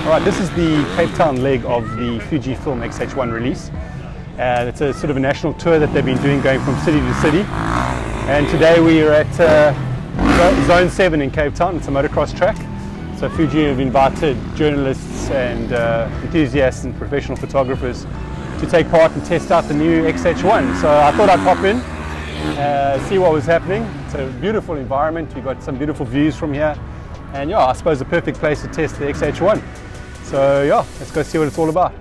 Alright, this is the Cape Town leg of the Fujifilm X-H1 release. It's a sort of a national tour that they've been doing, going from city to city. And today we are at Zone 7 in Cape Town. It's a motocross track. So Fuji have invited journalists and enthusiasts and professional photographers to take part and test out the new X-H1. So I thought I'd pop in, see what was happening. It's a beautiful environment. We've got some beautiful views from here. And yeah, I suppose a perfect place to test the X-H1. So yeah, let's go see what it's all about.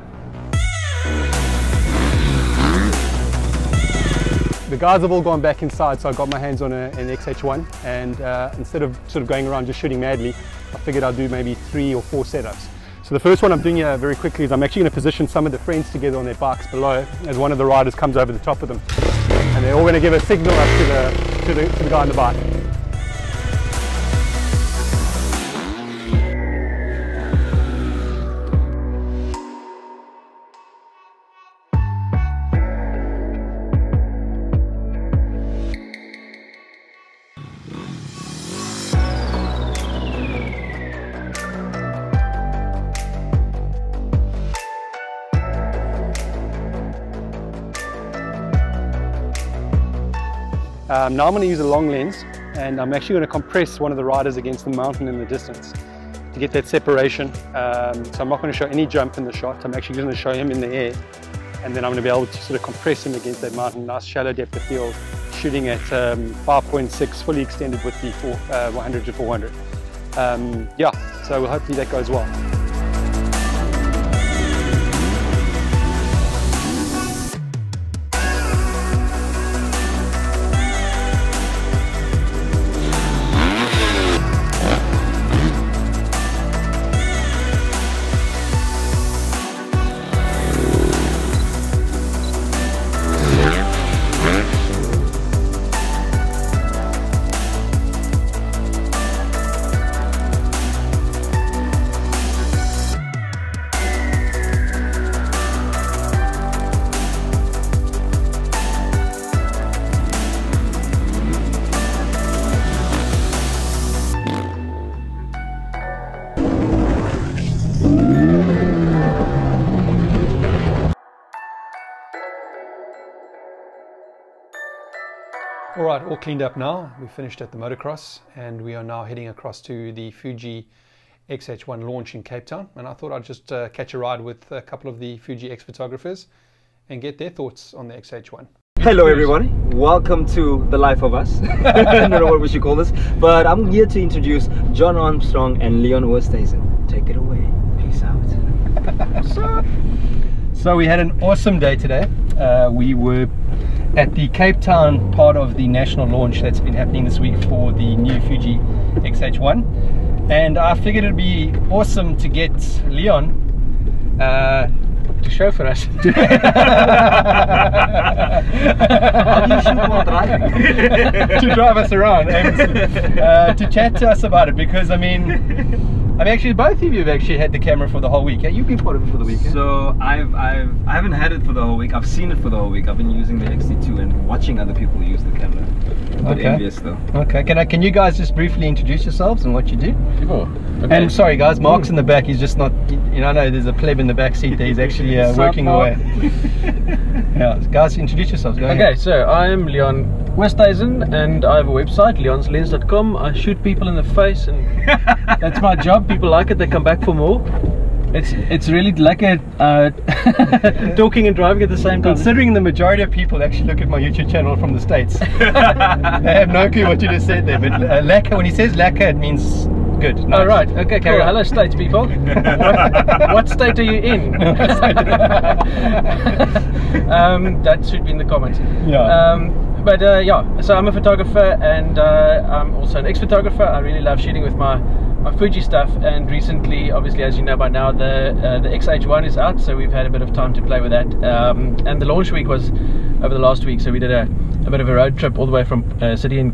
The guys have all gone back inside, so I got my hands on an X-H1, and instead of sort of going around just shooting madly, I figured I'd do maybe 3 or 4 setups. So the first one I'm doing here very quickly is I'm actually going to position some of the friends together on their bikes below as one of the riders comes over the top of them. And they're all going to give a signal up to the guy on the bike. Now I'm going to use a long lens, and I'm actually going to compress one of the riders against the mountain in the distance to get that separation. So I'm not going to show any jump in the shot. I'm actually going to show him in the air, and then I'm going to be able to sort of compress him against that mountain. Nice shallow depth of field, shooting at 5.6, fully extended with the 100 to 400. Yeah, so hopefully that goes well. Alright, all cleaned up now. We finished at the motocross and we are now heading across to the Fuji X-H1 Launch in Cape Town. And I thought I'd just catch a ride with a couple of the Fuji X photographers and get their thoughts on the X-H1. Hello everyone, welcome to the life of us. I don't know what we should call this, but I'm here to introduce John Armstrong and Leon Oosthuizen. Take it away, peace out. What's up? So we had an awesome day today. We were at the Cape Town part of the national launch that's been happening this week for the new Fuji X-H1, and I figured it'd be awesome to get Leon to show for us. How do you shoot while driving? To drive us around, to chat to us about it, because I mean actually both of you have actually had the camera for the whole week. Yeah, you've been part of it for the week. So I haven't had it for the whole week. I've seen it for the whole week. I've been using the XT2 and watching other people use the camera. But envious though. Okay, can you guys just briefly introduce yourselves and what you do? Sure. Okay. And sorry guys, Mark's in the back. He's just not, you know, I know there's a pleb in the back seat there. He's actually working away. Yeah, guys, introduce yourselves. Go ahead. So I am Leon Oosthuizen and I have a website, leonslens.com. I shoot people in the face and that's my job. People like it, they come back for more. It's really like a talking and driving at the same time. Considering the majority of people actually look at my YouTube channel from the States. They have no clue what you just said there, but lacquer, when he says lacquer, it means good. Nice. Oh right, okay, cool. Hello States people. What state are you in? That should be in the comments. Yeah. But yeah, so I'm a photographer and I'm also an ex-photographer. I really love shooting with my Fuji stuff, and recently, obviously as you know by now, the X-H1 is out, so we've had a bit of time to play with that, and the launch week was over the last week, so we did a bit of a road trip all the way from city in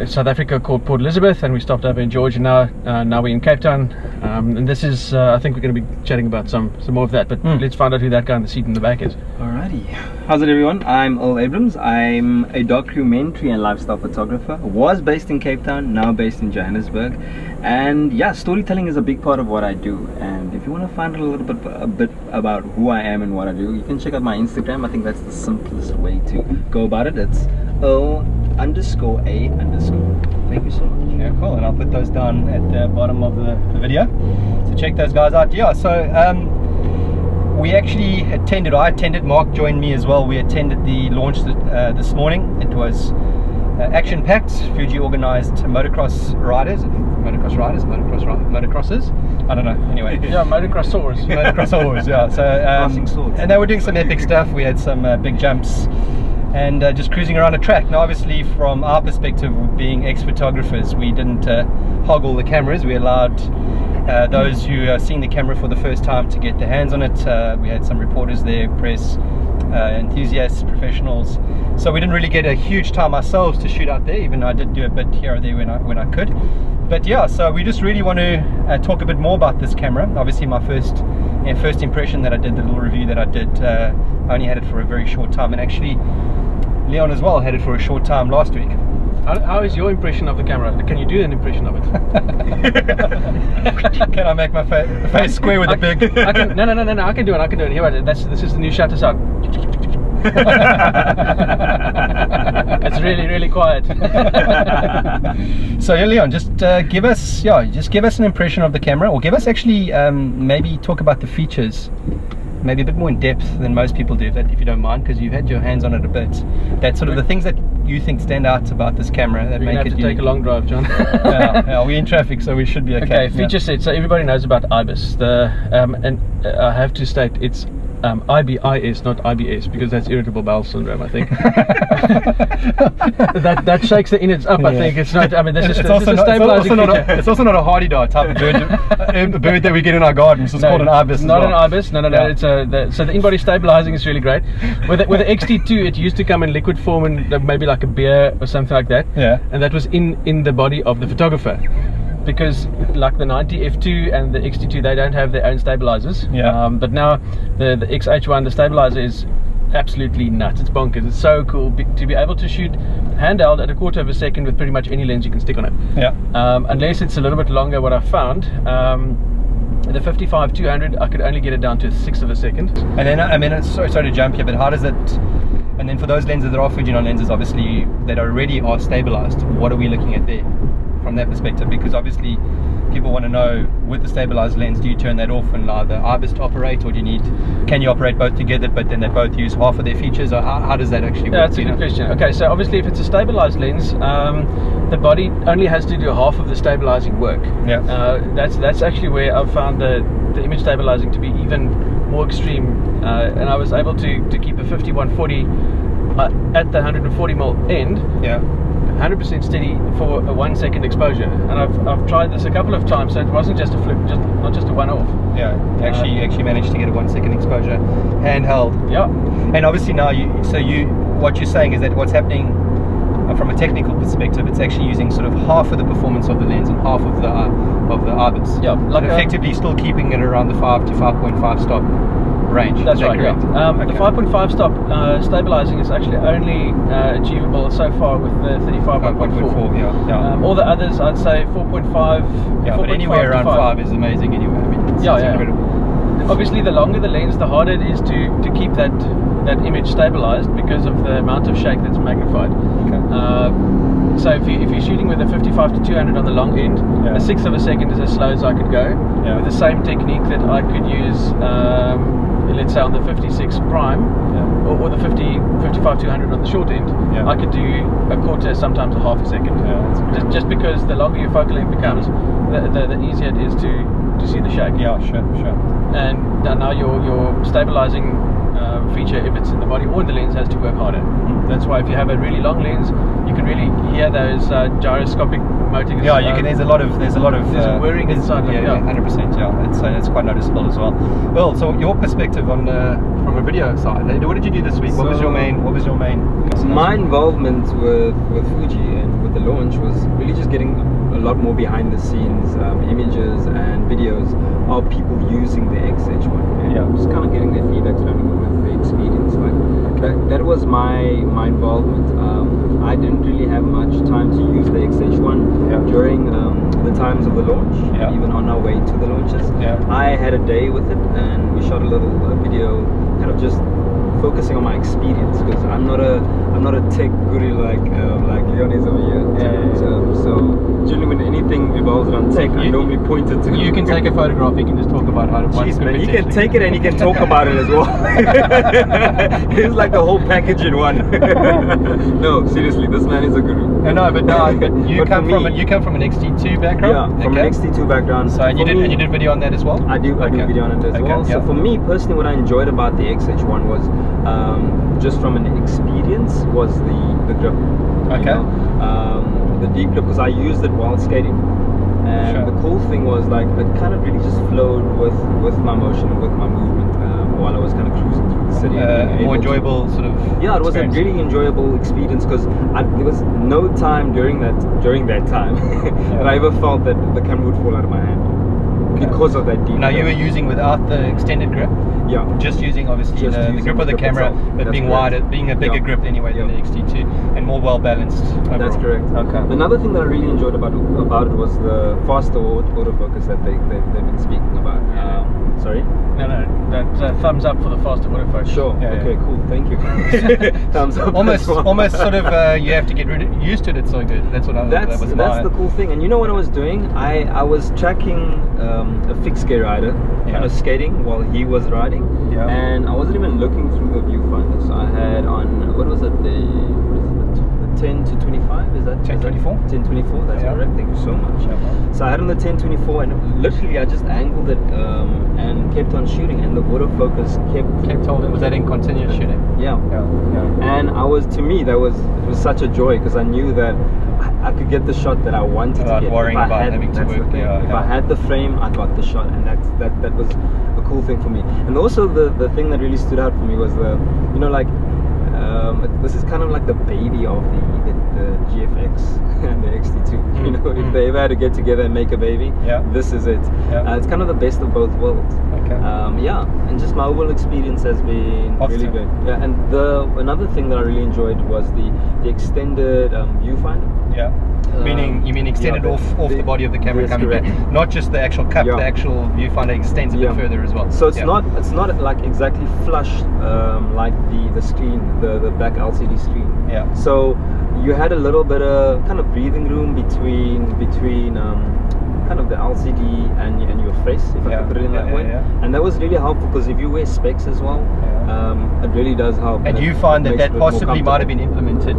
South Africa called Port Elizabeth, and we stopped over in Georgia. Now we're in Cape Town, and this is I think we're going to be chatting about some more of that, but let's find out who that guy in the seat in the back is. Alrighty, how's it everyone? I'm Earl Abrams. I'm a documentary and lifestyle photographer. Was based in Cape Town, now based in Johannesburg. And yeah, storytelling is a big part of what I do, and if you want to find out a bit about who I am and what I do, you can check out my Instagram. I think that's the simplest way to go about it. It's Earl_A_. Thank you so much. Yeah, cool. And I'll put those down at the bottom of the video, so check those guys out. Yeah, so we actually attended, Mark joined me as well. We attended the launch this morning. It was action-packed. Fuji organized motocrossers, I don't know, anyway. Yeah, motocrossers. Yeah. So and they were doing some epic stuff. We had some big jumps and just cruising around a track. Now obviously from our perspective, being ex-photographers, we didn't hog all the cameras. We allowed those who are seeing the camera for the first time to get their hands on it. We had some reporters there, press, enthusiasts, professionals. So we didn't really get a huge time ourselves to shoot out there, even though I did do a bit here or there when I could. But yeah, so we just really want to talk a bit more about this camera. Obviously my first impression that I did, the little review that I did, I only had it for a very short time, and actually Leon as well had it for a short time last week. How is your impression of the camera? Can you do an impression of it? Can I make my face square with the big? No, I can do it. Here, this is the new shutter sound. It's really quiet. So yeah, Leon, just give us an impression of the camera, or give us actually maybe talk about the features, maybe a bit more in depth than most people do, if you don't mind, because you've had your hands on it a bit. That's sort of the things that you think stand out about this camera that make it unique. Take a long drive, John. Yeah, we're in traffic, so we should be okay. Okay, feature set. So everybody knows about IBIS. And I have to state it's IBIS, not IBS, because that's irritable bowel syndrome, I think. that shakes the innards up, I think. It's not, I mean, this is a stabilizing feature. It's also not a hardy-dar type of bird that we get in our gardens. It's called an ibis. Not an ibis, no. It's so the in-body stabilizing is really great. With the XT2, it used to come in liquid form and maybe like a beer or something like that. Yeah. And that was in the body of the photographer. Because like the 90 F2 and the XT2, they don't have their own stabilizers. Yeah. But now the XH1, the stabilizer is absolutely nuts. It's bonkers. It's so cool to be able to shoot handheld at 1/4 of a second with pretty much any lens you can stick on it. Yeah. Unless it's a little bit longer, what I found. The 55-200, I could only get it down to 1/6 of a second. And then, I mean, sorry to jump here, but how does it? And then for those lenses that are Fuji lenses, obviously that already are stabilized, what are we looking at there from that perspective? Because obviously people want to know, with the stabilized lens, do you turn that off and allow the IBIS to operate, or can you operate both together but then they both use half of their features, or how does that actually work? That's a good question. Okay, so obviously if it's a stabilized lens, the body only has to do half of the stabilizing work. Yeah. That's actually where I've found the image stabilizing to be even more extreme, and I was able to keep a 5140 at the 140mm end. Yeah. 100% steady for a 1 second exposure, and I've tried this a couple of times, so it wasn't just a fluke, not just a one-off. Yeah, you actually managed to get a 1 second exposure handheld. Yeah. And obviously now what you're saying is that what's happening from a technical perspective, it's actually using sort of half of the performance of the lens and half of the IBIS. Yeah, like effectively still keeping it around the 5 to 5.5 stop range. That's right, correct? Yeah. The 5.5 stop stabilizing is actually only achievable so far with the 35.4. Yeah. All the others, I'd say 4.5. Yeah, but anywhere around 5 is amazing anyway. I mean, it's incredible. Yeah, sure. And now your stabilizing feature, if it's in the body or in the lens, has to work harder. That's why if you have a really long lens, you can really hear those gyroscopic moting. Yeah, you can. There's a lot of whirring inside. Yeah, 100%. Yeah, it's quite noticeable as well. Well, so your perspective on from a video side, what did you do this week? What was your main? My involvement with Fuji and with the launch was really just getting a lot more behind the scenes images and videos of people using the X-H1, and just kind of getting their feedback, learning with the experience. Like that was my involvement. I didn't really have much time to use the X-H1 during the times of the launch, even on our way to the launches. I had a day with it, and we shot a little video, kind of just focusing on my experience, because I'm not a tech guru like Leon is over here. So generally when anything revolves around tech, I normally point it to. You can take a photograph. You can just talk about how to. Jeez, man, you can take it and you can talk about it as well. It's like the whole package in one. No, seriously, this man is a guru. But you come from an X-T2 background. Yeah, from an X-T2 background. So and you did video on that as well. I do video on it as well. So for me personally, what I enjoyed about the X-H1 was just from an experience was the grip. The deep grip, because I used it while skating, and the cool thing was like it kind of really just flowed with my motion and with my movement while I was kind of cruising through the city. More enjoyable sort of. Yeah, it was a really enjoyable experience, because there was no time during that time that I ever felt that the camera would fall out of my hand because of that deep. Now you were using without the extended grip. Yeah, just using obviously the grip of the camera, but being wider, being a bigger grip anyway than the X-T2, and more well balanced overall. That's correct. Okay. Another thing that I really enjoyed about it was the faster autofocus that they've been speaking about. Sorry? No, that thumbs up for the faster autofocus. Sure. Okay, cool. Thank you. Thumbs up. Almost sort of you have to get used to it. It's so good. That's what That's the cool thing. And you know what I was doing? I was tracking a fixed gear rider, kind of skating while he was riding, and I wasn't even looking through the viewfinder. So I had on, what was it, the 10 to 25, is that 1024? 1024, that's correct. Thank you so much. So I had on the 1024, and literally I just angled it and kept on shooting, and the autofocus kept holding. Was that in continuous shooting? Yeah. And to me it was such a joy, because I knew that I could get the shot that I wanted to get. Worrying about having to work. If I had the frame, I got the shot, and that was a cool thing for me. And also the thing that really stood out for me was this is kind of like the baby of the GFX and the X-T2. You know, if they ever had to get together and make a baby, this is it. It's kind of the best of both worlds. And just my overall experience has been really good. Yeah, and another thing that I really enjoyed was the extended viewfinder. You mean extended off the body of the camera coming back, not just the actual cup. The actual viewfinder extends a bit further as well. So it's not like exactly flush like the screen, the back LCD screen. So you had a little bit of kind of breathing room between kind of the LCD and your face, if I could put it in that way. And that was really helpful, because if you wear specs as well, it really does help. And you find that possibly might have been implemented,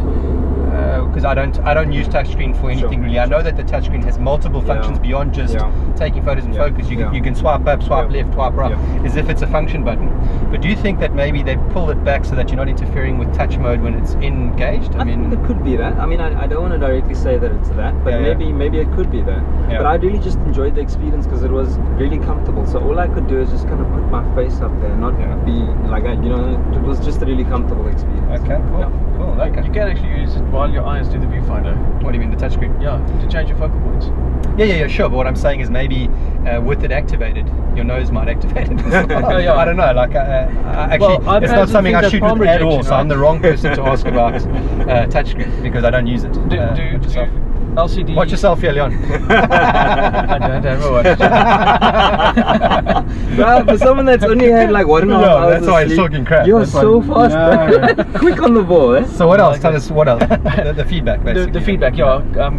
because I don't use touchscreen for anything really. I know that the touchscreen has multiple functions beyond just taking photos in focus. You can swipe up, swipe left, swipe right, as if it's a function button. But do you think that maybe they pulled it back so that you're not interfering with touch mode when it's engaged? I mean, it could be that. I mean, I don't want to directly say that it's that, but maybe it could be that. But I really just enjoyed the experience, because it was really comfortable. So all I could do is just kind of put my face up there, not be like that. You know, it was just a really comfortable experience. Okay, cool. Cool. Okay. You can actually use it while your eyes do the viewfinder. What do you mean, the touchscreen? Yeah, to change your focal points. Yeah, sure. But what I'm saying is maybe with it activated, your nose might activate it. I don't know. Like, actually, it's not something I shoot with at all. So I'm the wrong person to ask about touchscreen, because I don't use it. LCD. Watch yourself here, Leon. I don't have a watch. Well, for someone that's only had like 1.5 hours that's why he's talking crap. You're so fast. Quick on the ball, eh? So what else? Tell us what else. The feedback, basically. The feedback,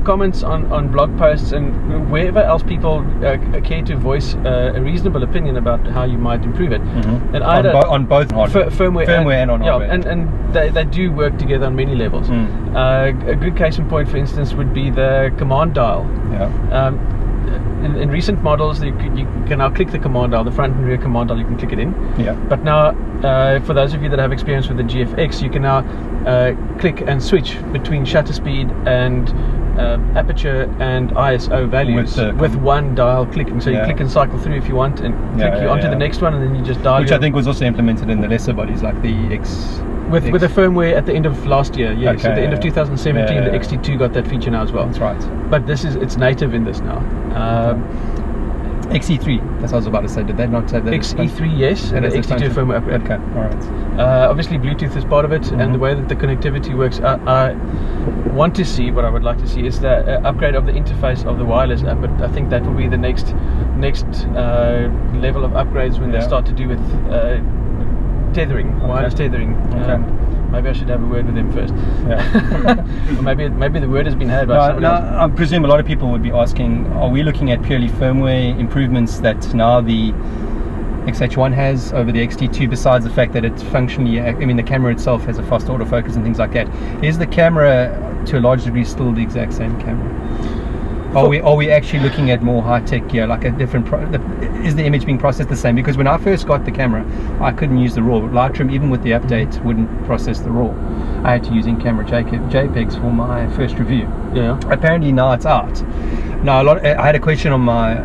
comments on blog posts and wherever else people care to voice a reasonable opinion about how you might improve it. And on both firmware and on hardware. And they do work together on many levels. A good case in point, for instance, would be the command dial. in recent models, you can now click the command dial, the front and rear command dial, you can click it in. Yeah. But now, for those of you that have experience with the GFX, you can now click and switch between shutter speed and aperture and ISO values with one dial clicking. So you click and cycle through if you want, and click onto the next one, and then you just dial. Which I think was also implemented in the lesser bodies, like the X. With the firmware at the end of last year, yeah. So at the end of 2017, the XT2 got that feature now as well. That's right. But it's native in this now. XE3, that's what I was about to say. Did they not say that? XE3, yes, and the XT2 firmware upgrade. Okay, alright. Obviously Bluetooth is part of it, and the way that the connectivity works, I want to see, what I would like to see is the upgrade of the interface of the wireless app, but I think that will be the next level of upgrades when they start to do with tethering, wireless tethering. Maybe I should have a word with them first. Or maybe the word has been had by someone else. I presume a lot of people would be asking, are we looking at purely firmware improvements that now the X-H1 has over the XT2, besides the fact that it's functionally, I mean, the camera itself has a fast autofocus and things like that? Is the camera to a large degree still the exact same camera? Are we actually looking at more high-tech gear, like a different is the image being processed the same? Because when I first got the camera, I couldn't use the RAW. Lightroom, even with the update, wouldn't process the RAW. I had to use in-camera JPEGs for my first review. Yeah. Apparently now it's out. Now I had a question on my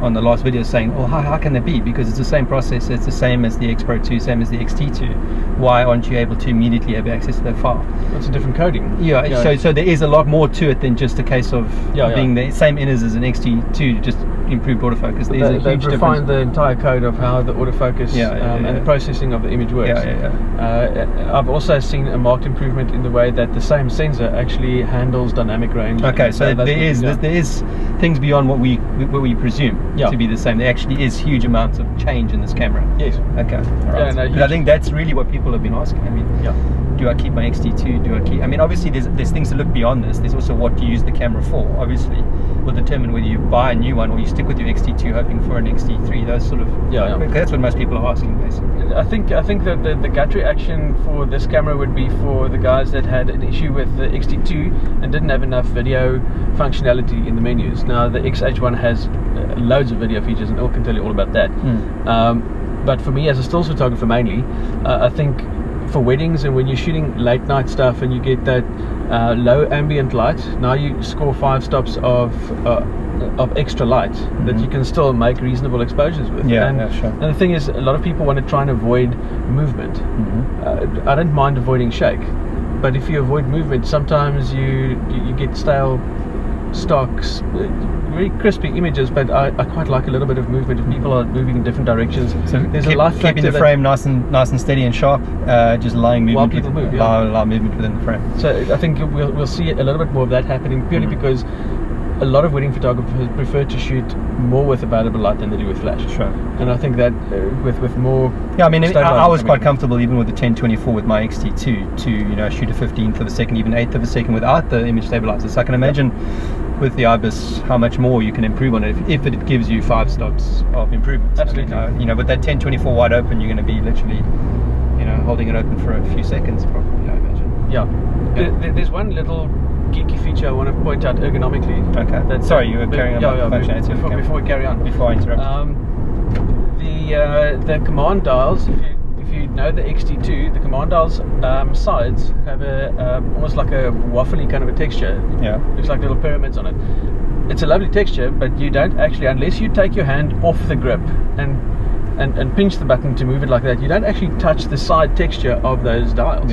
on the last video saying, oh, how can that be? Because it's the same processor, it's the same as the X Pro 2, same as the XT2. Why aren't you able to immediately have access to that file? It's a different coding. Yeah. So there is a lot more to it than just a case of being the same inners as an XT2, just improved autofocus. There's a huge difference. Refined the entire code of how the autofocus and the processing of the image works. I've also seen a marked improvement in the way that the same sensor actually handles dynamic range. Okay, so there is things beyond what we presume to be the same. There actually is huge amounts of change in this camera. Yes. Okay. All right. I think that's really what people have been asking. I mean, do I keep my XT2? Do I keep? I mean, obviously there's things to look beyond this. There's also what you use the camera for. Obviously, will determine whether you buy a new one or you stick with your XT2 hoping for an XT3. Those sort of that's what most people are asking, basically. I think that the gut reaction for this camera would be for the guys that had an issue with the XT2 and didn't have enough video functionality in the menus. Now the X-H1 has loads of video features, and Earl can tell you all about that. But for me as a stills photographer mainly, I think for weddings and when you're shooting late night stuff and you get that low ambient light, now you score 5 stops of extra light that you can still make reasonable exposures with. Sure. And the thing is, a lot of people want to try and avoid movement. I don't mind avoiding shake, but if you avoid movement, sometimes you get stale stocks, very crispy images, but I quite like a little bit of movement if people are moving in different directions. So there's a life factor, keeping the frame nice and steady and sharp, just allowing movement, while people move, allow movement within the frame. So I think we'll see a little bit more of that happening, purely because a lot of wedding photographers prefer to shoot more with available light than they do with flash. Sure. And I think that with more... Yeah, I mean, I was quite comfortable even with the 1024 with my XT2 to shoot a 15th of a second, even 1/8 of a second without the image stabilizer. So I can imagine with the IBIS how much more you can improve on it if it gives you 5 stops of improvement. Absolutely. I mean, with that 1024 wide open, you're going to be literally holding it open for a few seconds probably, I imagine. There's one little geeky feature I want to point out ergonomically. Okay. Sorry, you were carrying on. Before we carry on. Before I interrupt. The command dials, if you know the XT2, the command dials sides have almost like a waffly kind of a texture. Looks like little pyramids on it. It's a lovely texture, but you don't actually, unless you take your hand off the grip and pinch the button to move it like that, you don't actually touch the side texture of those dials.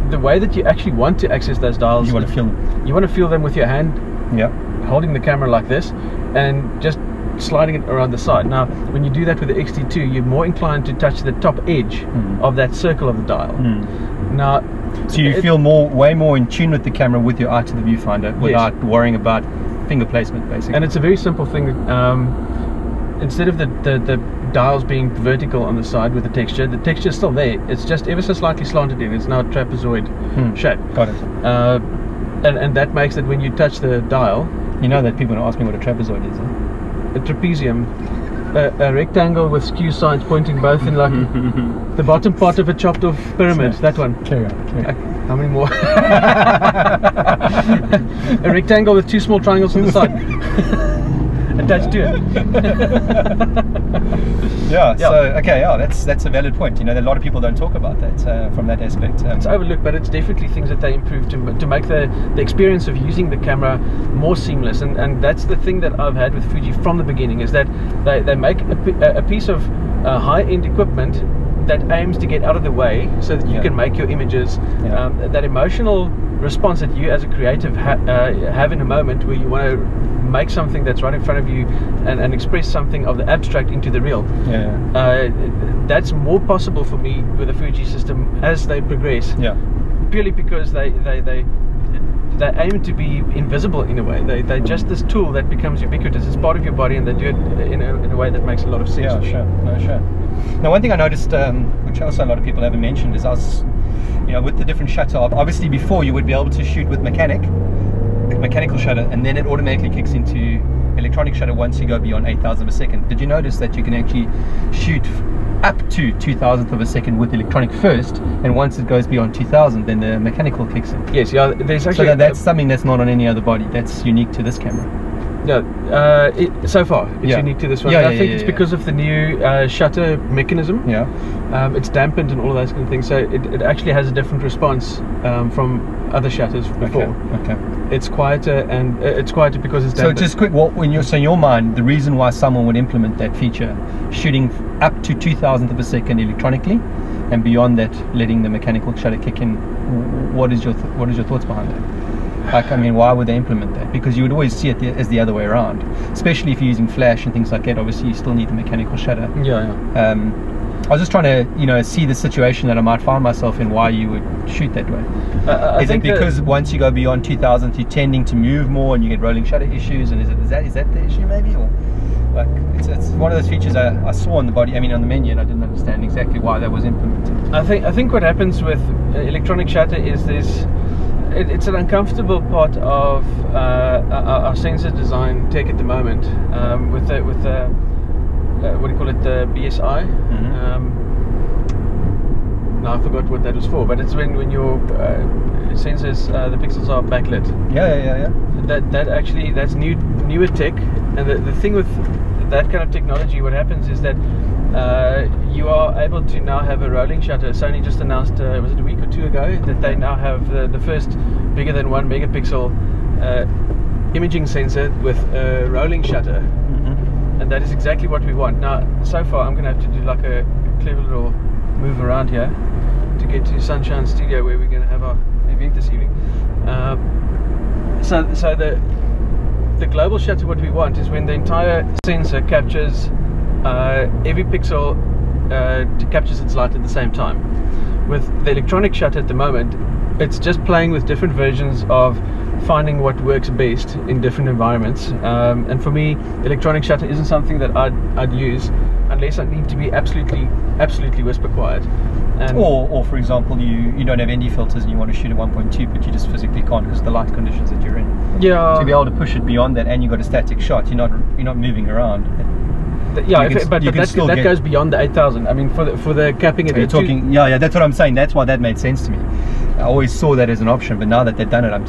The way that you actually want to access those dials, you want to feel them. You want to feel them with your hand, holding the camera like this, and just sliding it around the side. Now, when you do that with the XT2, you're more inclined to touch the top edge of that circle of the dial. Now, so you feel way more in tune with the camera with your eye to the viewfinder without worrying about finger placement, basically. And it's a very simple thing. Instead of the dials being vertical on the side with the texture is still there. It's just ever so slightly slanted in. It's now a trapezoid shape. Got it. And that makes that when you touch the dial... You know that people are asking what a trapezoid is, A trapezium. A rectangle with skew sides pointing both in like the bottom part of a chopped off pyramid. That one. Carry on. How many more? A rectangle with 2 small triangles on the side. Attached to it. Yeah. So okay, yeah, that's a valid point. You know, a lot of people don't talk about that from that aspect. It's overlooked, but it's definitely things that they improve to make the experience of using the camera more seamless. And that's the thing that I've had with Fuji from the beginning, is that they make a piece of high-end equipment that aims to get out of the way so that you can make your images. That emotional response that you as a creative have in a moment where you want to make something that's right in front of you and express something of the abstract into the real. That's more possible for me with the Fuji system as they progress. Purely because they aim to be invisible in a way. They're just this tool that becomes ubiquitous. It's part of your body, and they do it in a way that makes a lot of sense. Sure. Now, one thing I noticed, which also a lot of people haven't mentioned, is with the different shutter. Obviously, before you would be able to shoot with mechanical shutter, and then it automatically kicks into electronic shutter once you go beyond 8,000 a second. Did you notice that you can actually shoot up to 2,000th of a second with electronic first, and once it goes beyond 2,000, then the mechanical kicks in? Yes, there's actually... So that's something that's not on any other body. That's unique to this camera. So far it's unique to this one. I think it's because of the new shutter mechanism. It's dampened and all of those kind of things, so it actually has a different response from other shutters before. It's quieter, and it's quieter because it's dampened. So just quick, in your mind, the reason why someone would implement that feature, shooting up to 2,000th of a second electronically, and beyond that letting the mechanical shutter kick in, what is your thoughts behind that? Like, I mean, why would they implement that? Because you would always see it as the other way around, especially if you're using flash and things like that. Obviously you still need the mechanical shutter. I was just trying to see the situation that I might find myself in, why you would shoot that way. Is it because once you go beyond 2,000 you're tending to move more and you get rolling shutter issues, and is that the issue maybe? Or like, it's one of those features I saw on the body, on the menu, and I didn't understand exactly why that was implemented. I think what happens with electronic shutter is it's an uncomfortable part of our sensor design tech at the moment, with the what do you call it, the BSI. Now I forgot what that was for, but it's when your sensors, the pixels are backlit. That's newer tech, and the thing with that kind of technology, what happens is that you are able to now have a rolling shutter. Sony just announced, was it a week or two ago, that they now have the first bigger than 1 megapixel imaging sensor with a rolling shutter, and that is exactly what we want. Now, so far, I'm going to have to do like a clever little move around here to get to Sunshine Studio, where we're going to have our event this evening. So the global shutter, what we want is when the entire sensor captures every pixel captures its light at the same time. With the electronic shutter at the moment, it's just playing with different versions of finding what works best in different environments. And for me, electronic shutter isn't something that I'd use unless I need to be absolutely whisper quiet. And or for example, you don't have ND filters and you want to shoot at 1.2, but you just physically can't because of the light conditions that you're in. To be able to push it beyond that, and you've got a static shot, you're not moving around. But that goes beyond the 8,000. I mean, for the capping it. You're talking, that's what I'm saying. That's why that made sense to me. I always saw that as an option, but now that they've done it, I'm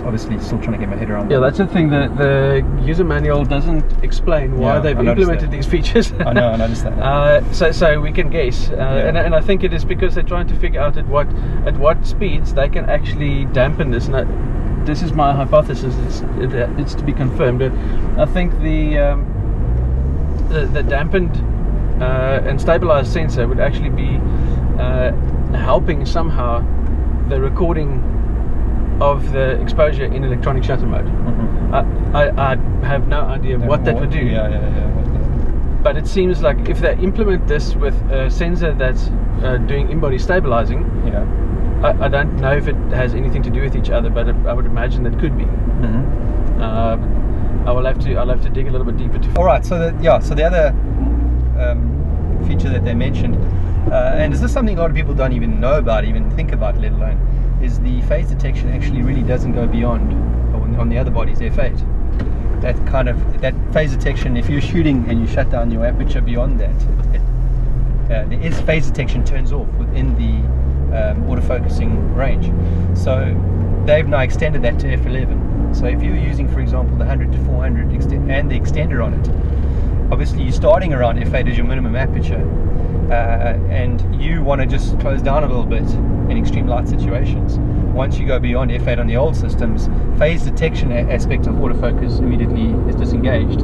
obviously still trying to get my head around. That's the thing. The user manual doesn't explain why they've implemented these features. I know, I understand. So we can guess, and I think it is because they're trying to figure out at what speeds they can actually dampen this. And this is my hypothesis. It's to be confirmed. But I think the dampened and stabilized sensor would actually be helping somehow the recording of the exposure in electronic shutter mode. I have no idea what that would do. But it seems like if they implement this with a sensor that's doing in-body stabilizing, I don't know if it has anything to do with each other, but I would imagine that could be. I'll have to dig a little bit deeper to. All right. So the other feature that they mentioned, and is this something a lot of people don't even know about, even think about, let alone, is the phase detection actually really doesn't go beyond on the other bodies F8. That phase detection, if you're shooting and you shut down your aperture beyond that, there is phase detection turns off within the autofocusing range. So they've now extended that to f11. So if you're using, for example, the 100 to 400 and the extender on it, obviously you're starting around f8 as your minimum aperture, and you want to just close down a little bit in extreme light situations. Once you go beyond f8 on the old systems, phase detection aspect of autofocus immediately is disengaged,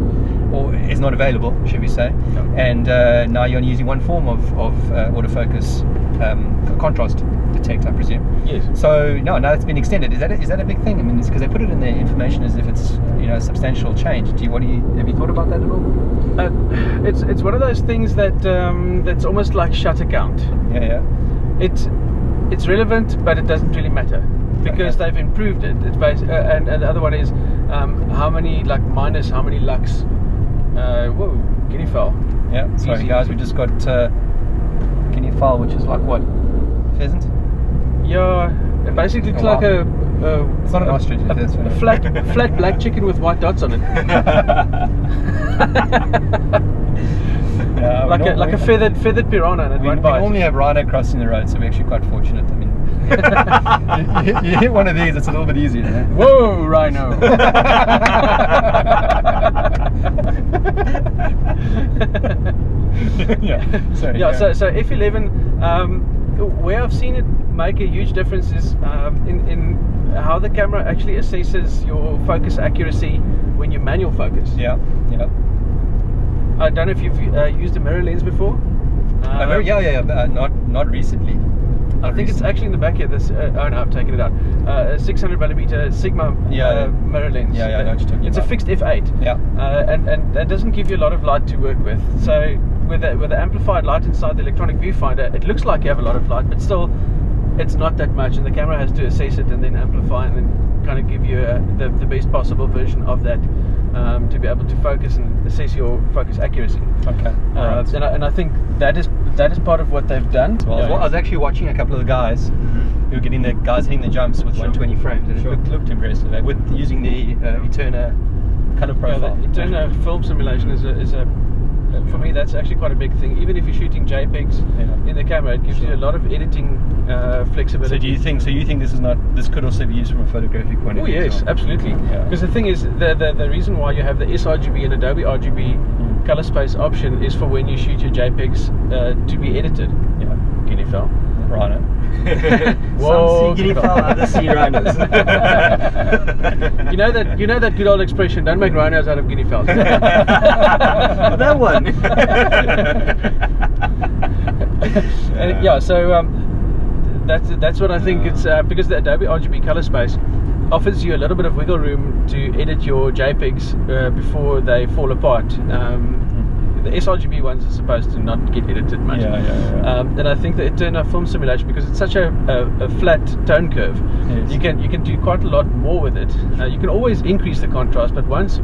or is not available, should we say. And now you're using one form of autofocus contrast detect, I presume. Yes. So now it's been extended. Is that a big thing? I mean, it's because they put it in their information as if it's, you know, a substantial change. Have you thought about that at all? It's one of those things that that's almost like shutter count. Yeah. It's relevant, but it doesn't really matter because they've improved it. It's and the other one is how many how many lux. Whoa, guinea fowl. Yeah. Sorry, Easy. guys, we just got guinea fowl, which is like what? Pheasant? Yeah, basically it's like it's not an ostrich. a flat black chicken with white dots on it. Yeah, like a feathered piranha, and it won't bite. We only have rhino crossing the road, so we're actually quite fortunate. I mean, you hit one of these, it's a little bit easier. Yeah? Whoa, rhino! Yeah. Sorry. Yeah. So f11, where I've seen it make a huge difference is in how the camera actually assesses your focus accuracy when you manual focus. Yeah. I don't know if you've used a mirror lens before. Not recently. I think it's actually in the back here. This oh no, I've taken it out. 600mm Sigma mirror lens. Yeah, I know what you're talking It's about. a fixed f8. Yeah. And that doesn't give you a lot of light to work with. So with the amplified light inside the electronic viewfinder, it looks like you have a lot of light, but still, it's not that much. And the camera has to assess it and then amplify and then kind of give you the best possible version of that to be able to focus and assess your focus accuracy. Okay. Right. And I think that is part of what they've done. Well, I was actually watching a couple of the guys who were getting hitting the jumps with 120 frames, and it looked impressive with using the Eterna color profile. The Eterna film simulation is a for me, that's actually quite a big thing. Even if you're shooting JPEGs in the camera, it gives you a lot of editing flexibility. So you think this could also be used from a photographic point of view? Oh yes, absolutely. Because the thing is, the reason why you have the sRGB and Adobe RGB color space option is for when you shoot your JPEGs to be edited. Yeah. Guinea fowl. Rhino. Some sea guinea fowl, other sea rhinos. You know that good old expression, don't make rhinos out of guinea fowls. That one. That's what I think. It's because the Adobe RGB color space offers you a little bit of wiggle room to edit your JPEGs before they fall apart. The sRGB ones are supposed to not get edited much. And I think the Eterna film simulation, because it's such a flat tone curve, you can do quite a lot more with it. You can always increase the contrast, but once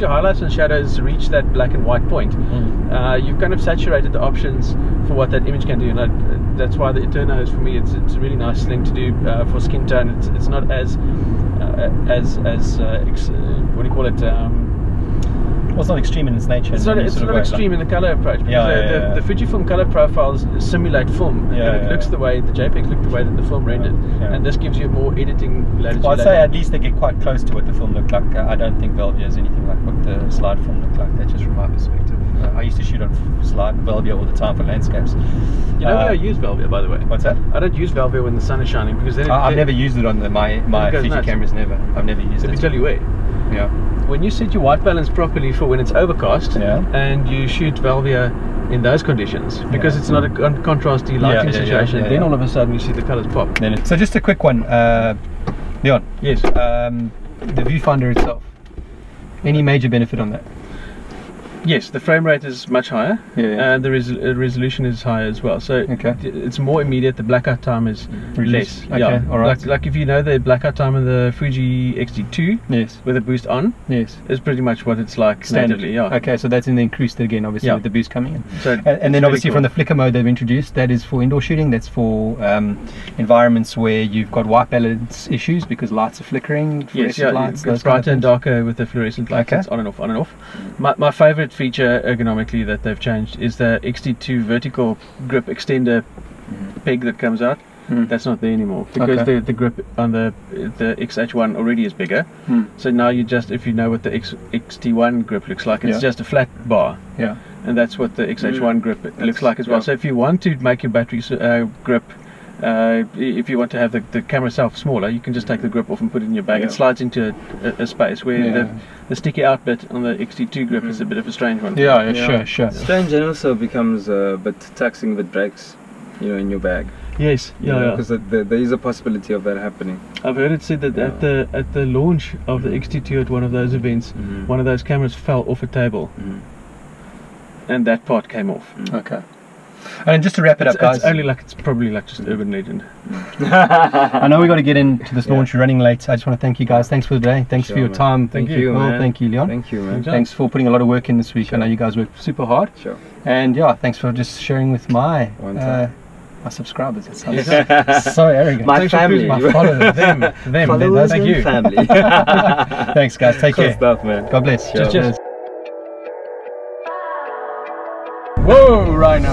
your highlights and shadows reach that black and white point, you've kind of saturated the options for what that image can do. And that's why the Eterna is, for me, it's a really nice thing to do for skin tone. It's not as what do you call it? Well, it's not extreme in its nature. It's not extreme in the color approach. Because the Fujifilm color profiles simulate film, and it looks the way the JPEGs look the way that the film rendered, and this gives you more editing latitude. Well, I'd say at least they get quite close to what the film looked like. I don't think Velvia is anything like what the slide film looked like. That's just from my perspective. I used to shoot on slide Velvia all the time for landscapes. You know where I use Velvia, by the way? What's that? I don't use Velvia when the sun is shining, because then I've never used it on my Fuji cameras. I've never used it. Let me tell you where. Yeah. When you set your white balance properly for when it's overcast, and you shoot Velvia in those conditions, because it's not a contrasty lighting situation, then all of a sudden you see the colors pop. So just a quick one, Leon. Yes. The viewfinder itself. Any major benefit on that? Yes, the frame rate is much higher, and the resolution is higher as well. So it's more immediate. The blackout time is less. Okay, all right. Like if you know the blackout time of the Fuji X-T2, with a boost on, is pretty much what it's like natively. Okay, so that's in the increased again, obviously, with the boost coming in. So and then obviously from the flicker mode they've introduced, that is for indoor shooting. That's for environments where you've got white balance issues because lights are flickering. Lights, it's brighter and darker with the fluorescent lights. It's on and off, on and off. My favorite feature ergonomically that they've changed is the X-T2 vertical grip extender peg that comes out. That's not there anymore because the grip on the X-H1 already is bigger. So now you just, if you know what the XT1 grip looks like, it's just a flat bar. Yeah. And that's what the X-H1 grip looks like as well. So if you want to make your battery grip, if you want to have the camera itself smaller, you can just take the grip off and put it in your bag. It slides into a space where the sticky out bit on the XT2 grip is a bit of a strange one. Sure. Strange, and also becomes a bit taxing with brakes, you know, in your bag. Yes, because there is a possibility of that happening. I've heard it said that at the launch of the XT2 at one of those events, one of those cameras fell off a table, and that part came off. Okay. And just to wrap it up, guys, it's probably like just urban legend. I know we got to get into this launch. You're running late. I just want to thank you guys. Thanks for today. Thanks for your time. Thank you, man. Thank you, Leon. Thank you, man. Thanks for putting a lot of work in this week. I know you guys worked super hard. And thanks for just sharing with my subscribers. It sounds so arrogant. My family. My followers. Them. Followers Thank and you. family. Thanks, guys. Take care. Stuff, man. God bless. Cheers. Whoa, Rhino.